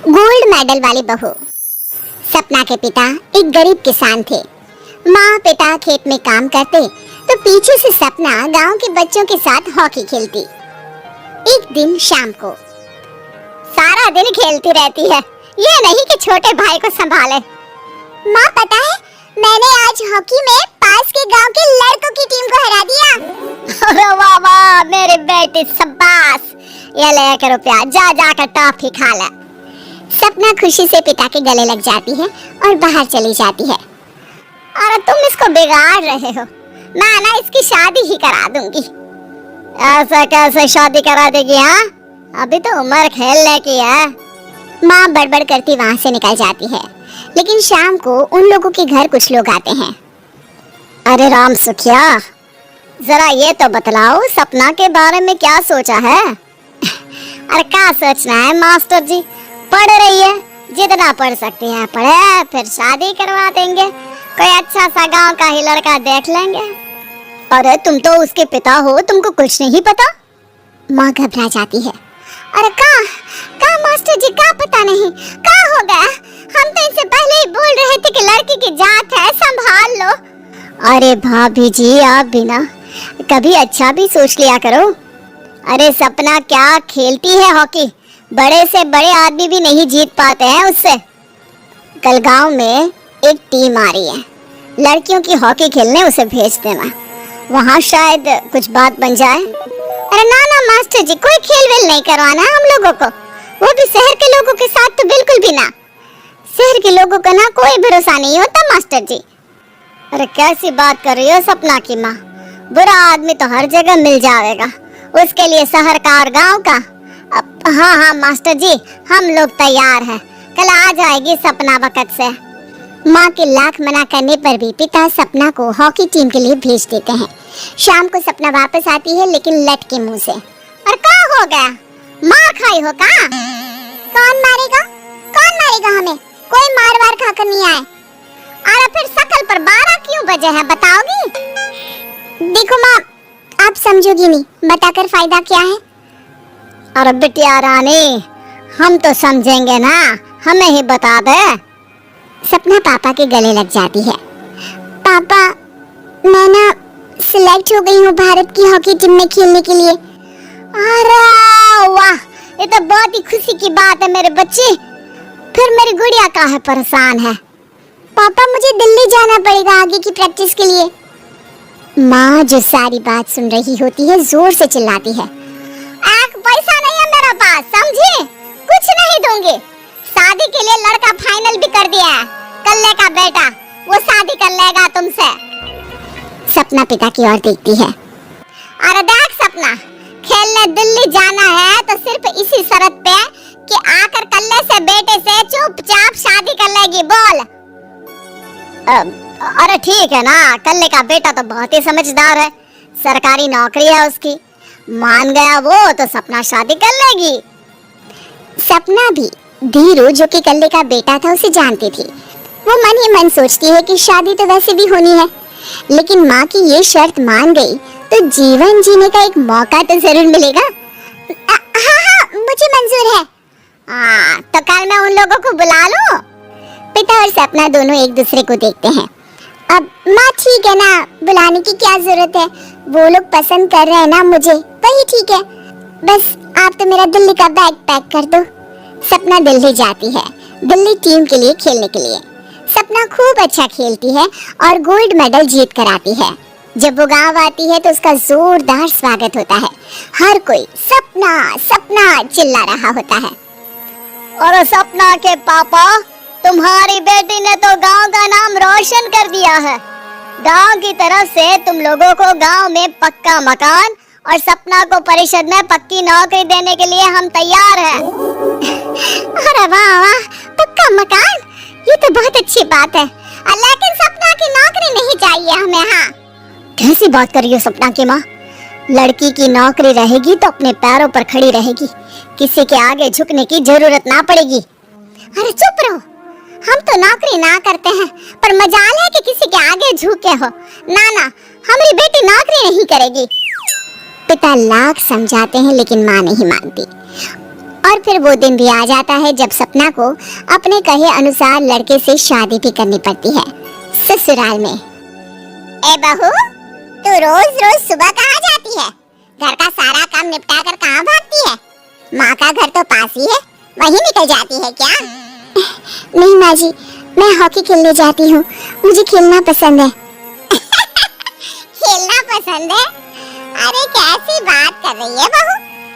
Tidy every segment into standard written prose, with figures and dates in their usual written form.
Gold medal वाली बहू। सपना के पिता एक गरीब किसान थे। माँ पिता खेत में काम करते तो पीछे से सपना गांव के बच्चों के साथ हॉकी खेलती। एक दिन शाम को सारा दिन खेलती रहती है, ये नहीं कि छोटे भाई को संभाले। माँ पता है, मैंने आज हॉकी में पास के गांव के लड़कों की टीम को हरा दिया। अरे वाह वाह मेरे बेटे, शाबाश, ये लेकर रुपया, जा जाकर टॉफी खा ले। सपना खुशी से पिता के गले लग जाती है और बाहर चली जाती है। अरे तुम इसको बिगाड़ रहे हो, मैं ना इसकी शादी ही करा दूंगी। ऐसा कैसे शादी करा देगी? हाँ, अभी तो उम्र खेलने की है। माँ बड़बड़ करती वहाँ से निकल जाती है। लेकिन शाम को उन लोगों के घर कुछ लोग आते हैं। अरे राम सुखिया, जरा ये तो बतलाओ, सपना के बारे में क्या सोचा है? अरे क्या सोचना है मास्टर जी, पढ़ रही है, जितना पढ़ सकती है पढ़े, फिर शादी करवा देंगे, कोई अच्छा सा गांव का ही लड़का देख लेंगे। अरे तुम तो उसके पिता हो, तुमको कुछ नहीं पता? माँ घबरा जाती है। अरे का मास्टर जी, का पता नहीं, का हो गया? हम तो इनसे पहले ही बोल रहे थे कि लड़की की जात है, संभाल लो। अरे भाभी जी, आप भी ना कभी अच्छा भी सोच लिया करो। अरे सपना क्या खेलती है हॉकी, बड़े से बड़े आदमी भी नहीं जीत पाते हैं उससे। कल गांव में एक टीम आ रही है, लड़कियों की हॉकी खेलने उसे भेज देना, वहाँ शायद कुछ बात बन जाए। अरे ना ना मास्टर जी, कोई खेल वेल नहीं करवाना हम लोगों को, वो भी शहर के लोगों के साथ तो बिल्कुल भी ना। शहर के लोगों का ना कोई भरोसा नहीं होता मास्टर जी। अरे कैसी बात कर रही हो सपना की माँ, बुरा आदमी तो हर जगह मिल जाएगा, उसके लिए शहर का और गांव का। हाँ हाँ मास्टर जी, हम लोग तैयार हैं, कल आ जाएगी सपना वक्त से। माँ के लाख मना करने पर भी पिता सपना को हॉकी टीम के लिए भेज देते हैं। शाम को सपना वापस आती है, लेकिन लट के मुंह से। और क्या हो गया, मार खाई हो का? कौन मारेगा, कौन मारेगा हमें? कोई मार वार खाकर नहीं आए। अरे फिर शकल पर 12 क्यों बजे है, बताओगी? देखो माँ, आप समझोगी नहीं, बताकर फायदा क्या है? अरे बिटिया रानी, हम तो समझेंगे ना, हमें ही बता दे। सपना पापा के गले लग जाती है। पापा, मैं ना सिलेक्ट हो गई हूँ भारत की हॉकी टीम में खेलने के लिए। अरे वाह, ये तो बहुत ही खुशी की बात है मेरे बच्चे। फिर मेरी गुड़िया काहे परेशान है? पापा, मुझे दिल्ली जाना पड़ेगा आगे की प्रैक्टिस के लिए। माँ जो सारी बात सुन रही होती है, जोर से चिल्लाती है। एक पैसा नहीं है मेरे पास, समझी? कुछ नहीं दूंगी। शादी के लिए लड़का फाइनल भी कर दिया है, कल्ले का बेटा, वो शादी कर लेगा तुमसे। सपना पिता की ओर देखती है। अरे देख सपना, खेलने दिल्ली जाना है तो सिर्फ इसी शर्त पे कि आकर कल्ले से बेटे से चुपचाप शादी कर लेगी, बोल। अरे ठीक है ना, कल्ले का बेटा तो बहुत ही समझदार है, सरकारी नौकरी है उसकी, मान गया वो तो सपना शादी कर लेगी। सपना भी धीरू, जो कि कल्ले का बेटा था, उसे जानती थी। वो मन ही मन सोचती है कि शादी तो वैसे भी होनी है, लेकिन माँ की ये शर्त मान गई तो जीवन जीने का एक मौका तो जरूर मिलेगा। हाँ हाँ, मुझे मंजूर है। तो कल मैं उन लोगों को बुला लूं? पिता और सपना दोनों एक दूसरे को देखते हैं। अब माँ ठीक है ना, बुलाने की क्या जरूरत है, वो लोग पसंद कर रहे हैं ना मुझे, वही ठीक है। बस आप तो मेरा दिल्ली का बैग पैक कर दो। सपना दिल्ली जाती है, दिल्ली टीम के लिए खेलने के लिए। सपना खूब अच्छा खेलती है और गोल्ड मेडल जीत कर आती है। जब वो गांव आती है तो उसका जोरदार स्वागत होता है। हर कोई सपना सपना चिल्ला रहा होता है। और सपना के पापा, तुम्हारी बेटी ने तो गांव का नाम रोशन कर दिया है। गांव की तरफ से तुम लोगों को गांव में पक्का मकान और सपना को परिषद में पक्की नौकरी देने के लिए हम तैयार हैं। अरे वाह वाह, पक्का मकान, ये तो बहुत अच्छी बात है, लेकिन सपना की नौकरी नहीं चाहिए हमें। हाँ, कैसी बात कर रही हो सपना की माँ? लड़की की नौकरी रहेगी तो अपने पैरों पर खड़ी रहेगी, किसी के आगे झुकने की जरूरत ना पड़ेगी। अरे चुप रहो, हम तो नौकरी ना करते हैं, पर मजाल है कि किसी के आगे झुके हो। ना ना, हमारी बेटी नौकरी नहीं करेगी। पिता लाख समझाते हैं लेकिन माँ नहीं मानती। और फिर वो दिन भी आ जाता है जब सपना को अपने कहे अनुसार लड़के से शादी भी करनी पड़ती है ससुराल में। ए बहू, तू रोज रोज सुबह कहाँ जाती है? घर का सारा काम निपटा कर कहाँ भागती है? माँ का घर तो पास ही है, वहीं निकल जाती है क्या? नहीं माँ जी, मैं हॉकी खेलने जाती हूँ, मुझे खेलना पसंद है। खेलना पसंद है? अरे कैसी बात कर रही है बहू?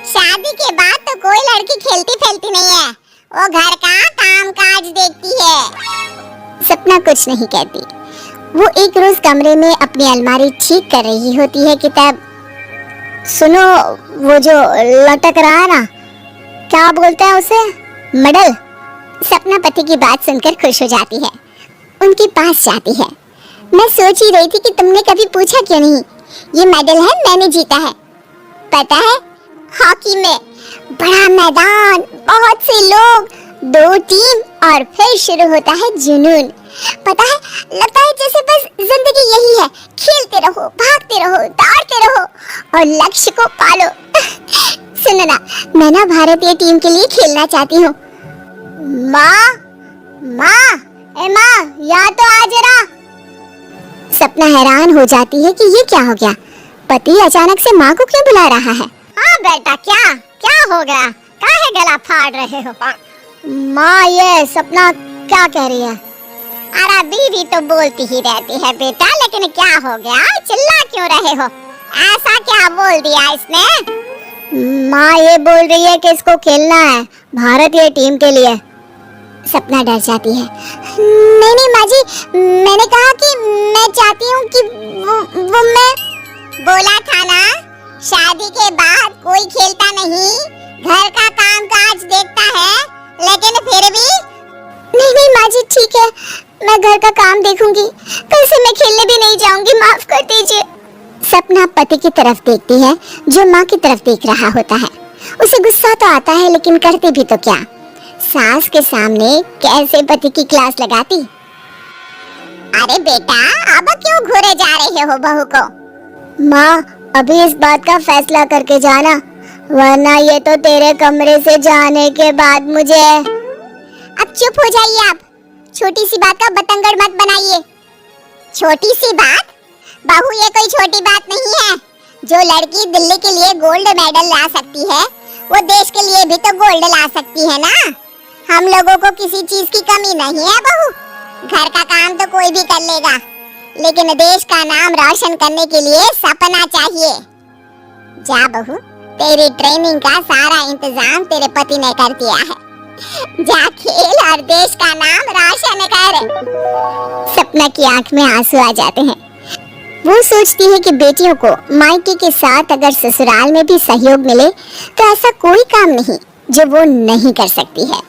शादी के बाद तो कोई लड़की खेलती फेलती नहीं है, वो घर का काम काज देखती है। सपना कुछ नहीं कहती। वो एक रोज कमरे में अपनी अलमारी ठीक कर रही होती है कि तब सुनो, वो जो लटक रहा है ना, क्या बोलते हैं उसे? मेडल। सपना पति की बात सुनकर खुश हो जाती है, उनके पास जाती है। मैं सोच ही रही थी कि तुमने कभी पूछा क्यों नहीं? ये मेडल है, मैंने जीता है। पता है, हॉकी में बड़ा मैदान, बहुत से लोग, 2 टीम और फिर शुरू होता है जुनून। पता है, लगता है जैसे बस जिंदगी यही है, खेलते रहो, भागते रहो, दौड़ते रहो और लक्ष्य को पालो। सुनो ना, मैं ना भारतीय टीम के लिए खेलना चाहती हूँ। माँ, माँ, ए माँ, यहाँ तो आ जरा। सपना हैरान हो जाती है कि ये क्या हो गया, पति अचानक से माँ को क्यों बुला रहा है? हाँ बेटा, क्या क्या हो गया? काहे गला फाड़ रहे हो? माँ, ये सपना क्या कह रही है? अरे बीवी तो बोलती ही रहती है बेटा, लेकिन क्या हो गया? चिल्ला क्यों रहे हो? ऐसा क्या बोल दिया इसने? माँ ये बोल रही है कि इसको खेलना है भारतीय टीम के लिए। सपना डर जाती है। नहीं नहीं माँ जी, मैंने कहा कि मैं चाहती हूँ कि वो मैं बोला था ना, शादी के बाद कोई खेलता नहीं, घर का काम काज देखता है, लेकिन फिर भी। नहीं नहीं माँ जी, ठीक है, मैं घर का काम देखूंगी, कल से मैं खेलने भी नहीं जाऊंगी, माफ कर दीजिए। सपना पति की तरफ देखती है जो माँ की तरफ देख रहा होता है। उसे गुस्सा तो आता है, लेकिन करती भी तो क्या? सास के सामने कैसे पति की क्लास लगाती? अरे बेटा, अब क्यों घूरे जा रहे हो बहू को? माँ, अभी इस बात का फैसला करके जाना, वरना ये तो तेरे कमरे से जाने के बाद मुझे। अब चुप हो जाइए आप, छोटी सी बात का बतंगड़ मत बनाइए। छोटी सी बात? बहू, ये कोई छोटी बात नहीं है। जो लड़की दिल्ली के लिए गोल्ड मेडल ला सकती है, वो देश के लिए भी तो गोल्ड ला सकती है ना। हम लोगों को किसी चीज की कमी नहीं है बहू। घर का काम तो कोई भी कर लेगा, लेकिन देश का नाम रोशन करने के लिए सपना चाहिए। जा बहू, तेरी ट्रेनिंग का सारा इंतजाम तेरे पति ने कर दिया है। जा खेल और देश का नाम रोशन कर। सपना की आंख में आंसू आ जाते हैं। वो सोचती है कि बेटियों को मायके के साथ अगर ससुराल में भी सहयोग मिले तो ऐसा कोई काम नहीं जो वो नहीं कर सकती है।